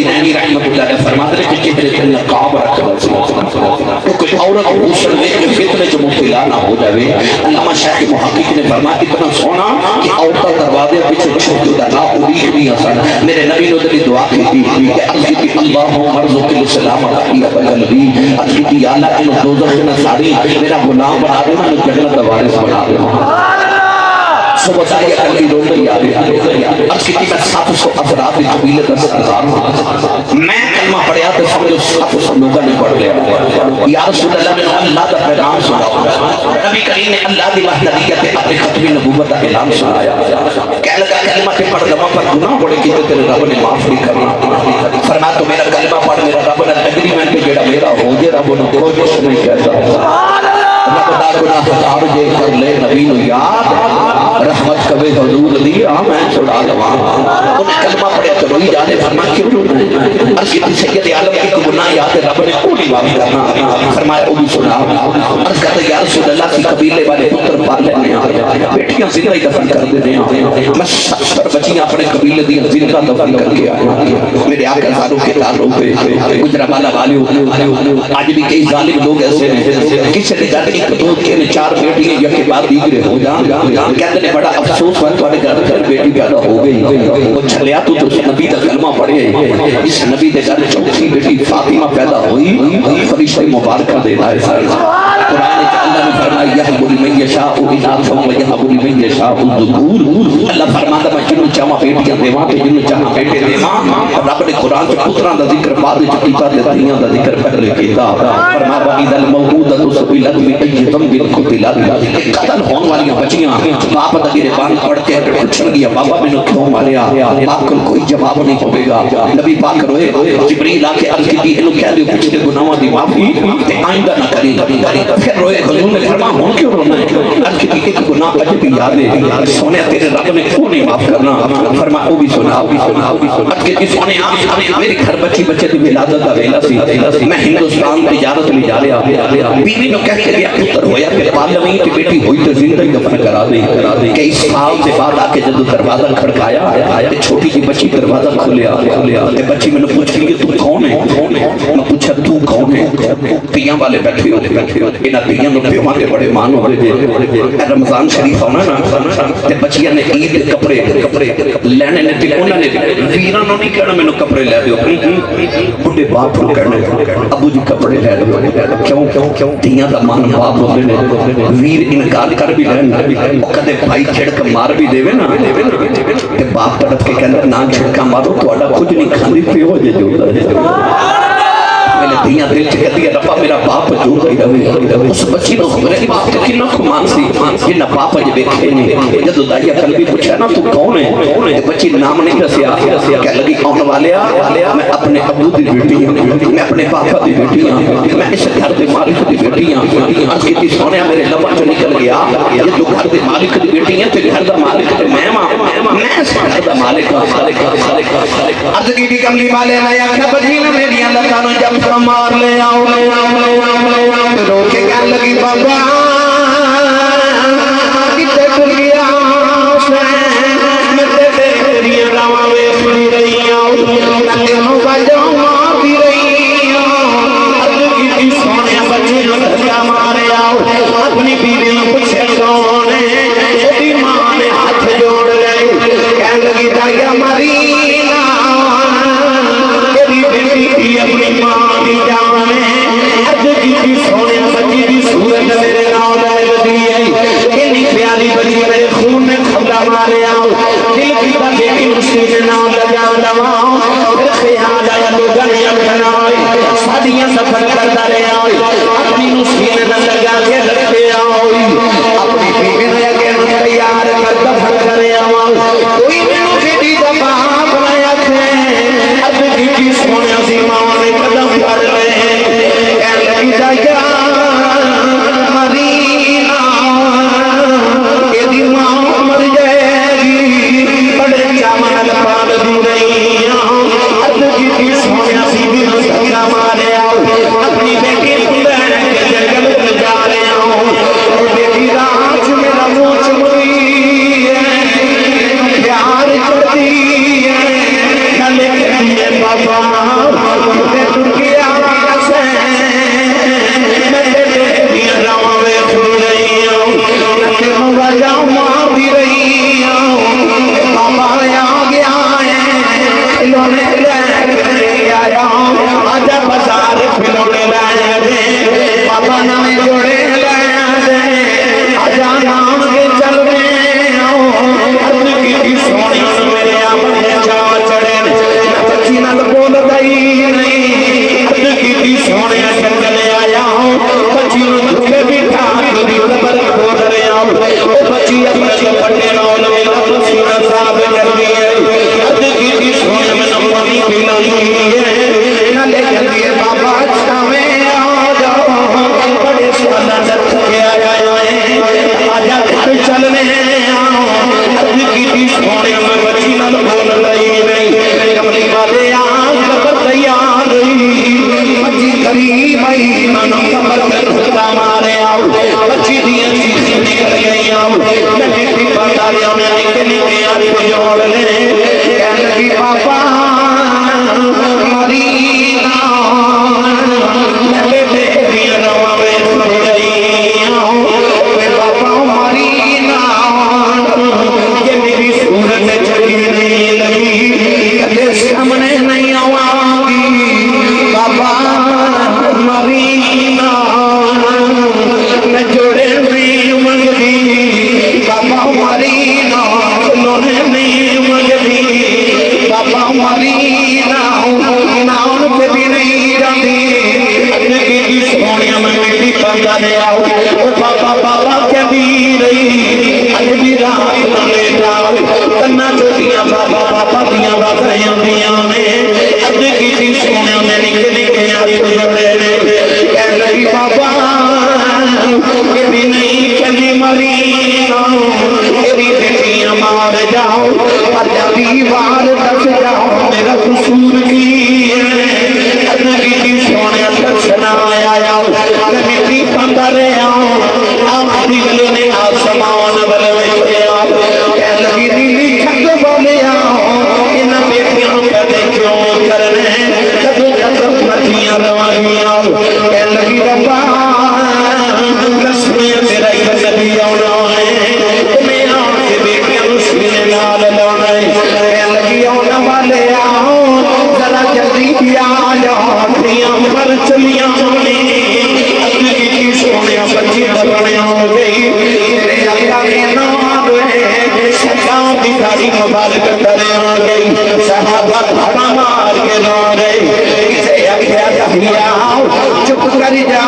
الجنانی رحمت اللہ علیہ فرماتے ہیں کہ چہرے تے نقاب رکھنا تو کوئی عورت غسل لے کے فتنے جو مبتلا نہ ہو جاوے. علامہ شیخ محقق نے فرمایا اتنا سونا کہ عورتاں دروازے پیچھے چھوٹی لا ابھی نہیں آسان. میرے نبی نے ادھر دعا کی تھی کہ عرض کی اللہم ارزق السلام علیہ وسلم. عرض کی یا اللہ ان دوزخ سے ساری میرا غلام بنا دے میں جنت کا وارث بنا دے. صبح تاریہ قلبی روز کی آدھی عرض کی میں 700 افراد قبیلے 10,000 میں کلمہ پڑھیا تو سمجھو 700 لوگوں نے پڑھ لیا. یا رسول اللہ نے اللہ کا پیغام سنا. نبی کریم نے اللہ کی وحدانیت اپنے ختم نبوت کا اعلان سنایا. کہنے لگا کلمہ کے پڑھ لما پر گناہ بڑے کیتے تیرے رب نے معاف نہیں کرنا. فرمایا تو میرا کلمہ پڑھ میرا رب نے ایگریمنٹ جڑا میرا ہو جے رب نے کوئی کچھ نہیں کہتا. رب دا گناہ ہٹا جے کر لے نبی نو یاد رحمت کبھی حضور دی آمین چھڑا لوا. انہیں کلمہ پڑھیا تو روئی جانے فرمایا کیوں روئی. عرض کی سید عالم کی گناہ یاد رب نے کوئی معاف کرنا. فرمایا او بھی سنا. عرض کہتے یا رسول اللہ کی قبیلے والے پتر پال لینے آئے بیٹیاں زندہ ہی دفن کر دینے آئے. میں 70 بچیاں اپنے قبیلے دی زندہ دفن کر کے آئے. میرے آقا ساروں کے تعلق پہ گجرانوالہ والے آج بھی کئی ظالم لوگ ایسے ہیں کسی نے جانے کی دو تین 4 بیٹیاں یا کے بعد دیگرے ہو جان. کہتے ہیں بڑا افسوس ہے تھوڑے گھر میں بیٹی پیدا ہو گئی وہ چھلیا تو نبی کا کلمہ پڑھے. اس نبی کے گھر چوتھی بیٹی فاطمہ پیدا ہوئی. فرشتہ مبارکہ دیتا ہے. قرآن میں اللہ نے فرمایا یہب لمن یشاء اناثا ویہب لمن یشاء الذکور. اللہ فرماتا میں جنوں چاہاں بیٹیاں دیواں تے جنوں چاہاں بیٹے دیواں. رب نے قرآن میں پتراں دا ذکر بعد وچ کیتا تے دھیاں دا ذکر پہلے کیتا. فرمایا وَإِذَا الْمَوْءُودَةُ سُئِلَتْ بِأَيِّ ذَنبٍ قُتِلَتْ. قتل ہونے والی بچیاں باپ دا گربان پڑھ کے پوچھن گیا بابا میں نے کیوں ماریا. باپ کو کوئی جواب نہیں ہوئے گا. نبی پاک روئے جبریل آ کے عرض کی انہوں کہہ دیو پچھلے گناہوں دی معافی تے آئندہ نہ کریں. پھر روئے حضور نے فرمایا ہوں کیوں رونا ہے. عرض کی ایک گناہ اجے بھی یاد ہے سونے تیرے رب نے کیوں نہیں معاف کرنا. فرمایا او بھی سنا. عرض کی سونے میری گھر بچی بچے دی ولادت دا ویلا سی. میں ہندوستان تجارت لے جا رہا. بیوی نے کہہ کے دیا پتر ہویا کہ پارلیمنٹ کی بیٹی ہوئی تو زندہ ہی دفن کرا دے. کئی سال سے بعد آ کے جب دروازہ کھڑکایا تے چھوٹی سی بچی دروازہ کھولیا تے بچی میں نے پوچھ لی کہ تو کون ہے. میں پوچھا تو کون ہے. پیاں والے بیٹھے ہو انہاں پیاں نو پیواں دے بڑے مان ہوندے جے. رمضان شریف آنا نا تے بچیاں نے عید دے کپڑے لینے نے تے انہاں نے ویراں نو نہیں کہنا مینوں کپڑے لے دیو. بڈھے باپ نو کہنا ابو جی کپڑے لے دیو. کیوں دیاں دا مان باپ ہوندے نے. ویر انکار کر بھی لین کدے بھائی چھڑک مار بھی دے نا تے باپ طرف کے کہندے نہ چھڑکا مارو تہاڈا کچھ نہیں کھاندی پیو جے جو میرے دیاں دل چ کہتی ہے ربا میرا باپ جو ہی رہے. اس بچی نو میرے باپ تے کنا خمان سی جنہ باپ اج ویکھے نہیں. جدو دایا قلبی پوچھا نا تو کون ہے بچی نام نہیں دسیا. کہہ لگی آن والیا میں اپنے ابو دی بیٹی ہوں میں اپنے باپا دی بیٹی ہوں میں اس گھر دے مالک دی بیٹی ہوں. عرض کی سونیا میرے لباں چ نکل گیا یہ تو گھر دے مالک دی بیٹی ہے تے گھر دا مالک تے میں اس گھر دا مالک ہوں. عرض کی کملی والے میں آکھیا بچی نے میری لتاں نو جب مار لے آؤ رو کے کہنے لگی بابا کتے ٹر گیا میں تیری راواں ویکھ نہیں رہی ہوں میں تینوں وجہ مار دی رہی ہوں. عرض کی سونے بچے نو دھکا مارے آؤ اپنی بیوی نو پوچھے کون ہے. دی ماں نے ہاتھ جوڑ لے کہنے لگی دایا مرینا تیری بیٹی اپنی ماں سونے بچی دی صورت میرے نام لے دی ہے. اتنی پیاری بچی میرے خون میں کھودا مارے آؤ دل کی بیٹی اسی کے نام لگا لواؤ. پھر خیال آیا لوگوں نے اپنائی سادیاں سفر کرتا رہے آؤ اپنی نسخین نہ لگا کے رکھتے آؤ اپنی بیوی نے اگے تیار کر دفن کرے آؤ. کوئی میرے بیٹی کا باپ بنایا تھے اب بیٹی سونے سی ماں نے قدم کر لے دایا مرینا یہ ماں مر جائے گی بڑے چامن پال دوں رہی ہوں. عرض کی سونے سی بھی دھکا مارے آؤ اپنی بیٹی بہن کے جنگل میں جا رہے ہوں. بیٹی رات میرا منہ چمڑی ہے پیار کرتی ہے نہ لے کے بابا کھلونے لے کے آیا آجا بازار کھلونے لے دے بابا نویں جوڑے لے دے آجا نام کے چل رہے عرض کی سونی میرے آمنے جا چڑھے بچی نال بول گئی نہیں عرض کی سونے چلے آیا بچی دھوپے بٹھا کبھی قبر کھود رہا بچی اپنے پٹے نال میرا سینہ صاحب کر دیے عرض کی سونے میں نمانی پلائی ہے نہ لے کر دیے بابا چھاویں آ جاؤ بڑے سوالا نت کے آیا ہے آجا گھر چلنے آؤ عرض کی سونے میں بچی نال بول لئی نہیں کملی والے آن قبر تیار بچی قریب آئی منو قبر کر خدا مارے آؤ بچی دیا چیزیں نکل گئی آؤ لگے تھی پتاریوں میں نکلی کے آتے جوڑ لے کہنے لگی پاپا مرینا لگے تھی روا میں سن گئی آؤ پاپا مرینا یہ میری صورت چلی نہیں لگی کہتے سامنے نہیں آواگی بابا مرینا میں جوڑے نہیں منگی بابا مرینا کھلونے نہیں منگی بابا مرینا ناؤن پہ بھی نہیں جاتی اگلی کی سونیاں میں مٹی پندہ لے آؤ بابا بابا کیا بھی رہی اگلی رات میں جاؤ تنہ چھوٹیاں بابا بابا دیاں بابیاں دیاں میں اگلی کی سونیاں میں نکلی کے آتے جوڑے کہہ لگی بابا یہ بھی نہیں چلی مرینا تیری بیٹیاں مار جاؤ پتہ دیوار دس جاؤ میرا قصور کی اگلی کی سونیاں دکھنا آیا میں مٹی پندہ رہے آپ دل نے آسمان بلوے کہہ لگی نیلی چھک بولے انہاں بیٹیاں کہتے کیوں کرنے کدو جب مٹیاں روانیاں کہہ لگی ربا رسمیں تیرا ہی نبی آنا ہے تمہیں آنکھ بیٹیاں سینے نال لانا ہے کہہ لگی آنا والے آؤ ذرا جلدی آیا تیاں پر چلیاں اگلی کی سونیاں بچی دبنے ہو گئی میرے اللہ کے نام ہے سجاں بھی داری مبارک کرے ہو گئی صحابہ دھڑا مار کے رو گئی اسے اکھیا کہیا چپ کر جا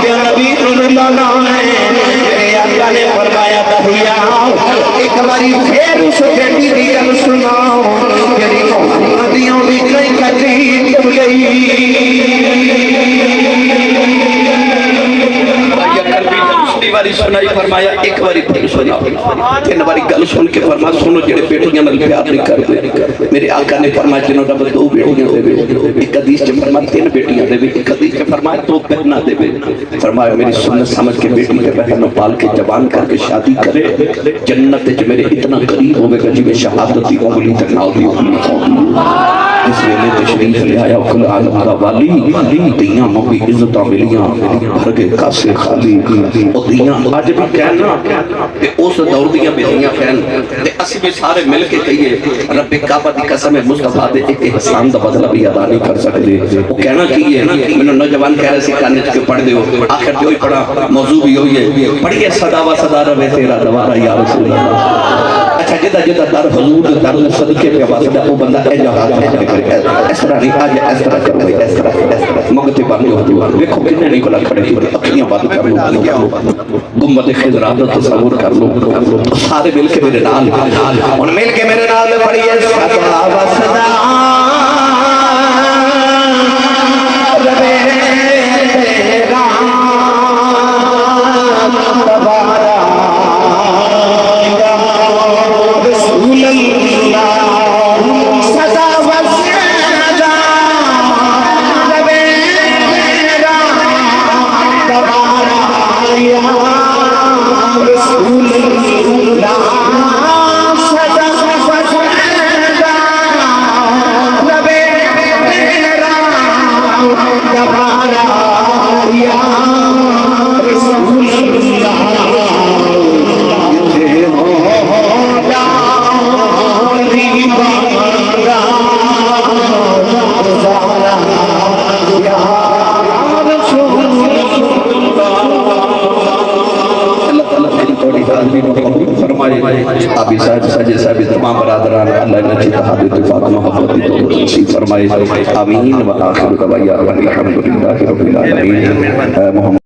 کہ نبی اللہ ہے میرے اللہ نے فرمایا کہیا ایک باری پھر اس بیٹی دی گل سناؤ میری محمدیوں بھی کئی کٹی جب گئی باری سنائی فرمایا ایک باری پھر سناؤ تین باری گل سن کے فرمایا سنو جڑے بیٹیاں نال پیار نہیں کرتے میرے آقا نے فرمایا جنہوں رب دو بیٹیاں دے ایک حدیث چ فرمایا تین بیٹیاں دے ایک حدیث چ فرمایا دو بہناں دے فرمایا میری سنت سمجھ کے بیٹی کے بہن پال کے جوان کر کے شادی کرے جنت وچ میرے اتنا قریب ہوے گا جویں شہادت دی انگلی تے نال دی اس ویلے تشریف لے آیا کل عالم دا والی دیاں مبی عزتاں ملیاں بھر کے کاسے خالی دیاں آج بھی کہنا کہ اس دور دیاں بیدیاں کہن تے اسی بھی سارے مل کے کہیے رب کعبہ دی قسم مصطفیٰ دے ایک احسان دا بدلہ بھی ادا نہیں کر سکتے وہ کہنا کیے میں نوجوان کہہ رہے سی کہنے کے پڑھ دیو آخر جو ہی پڑھا موضوع بھی ہوئی ہے پڑھیے صدا و صدا روے تیرا دوارا یا رسول اللہ اچھا جدہ جدہ در حضور در صدقے پہ واسدہ وہ بندہ اے جہاں ہے اس طرح نہیں آج اس طرح چل رہی اس طرح مگتے بانی ہوتی دیکھو کتنے نہیں کلا کھڑے ہوئے اپنیاں بات کر لو گمبد خضرات تصور کر لو سارے مل کے میرے نال ان مل کے میرے نال پڑھیے صدا و صدا روے تیرا دوارا یا رسول اللہ صدا و صدا روے تیرا دوارا یا رسول اللہ صدا و صدا صاحب تمام برادران اللہ نجی تحاد اتفاق محبت تو نصیب فرمائے آمین و آخر دعوانا الحمدللہ رب العالمین محمد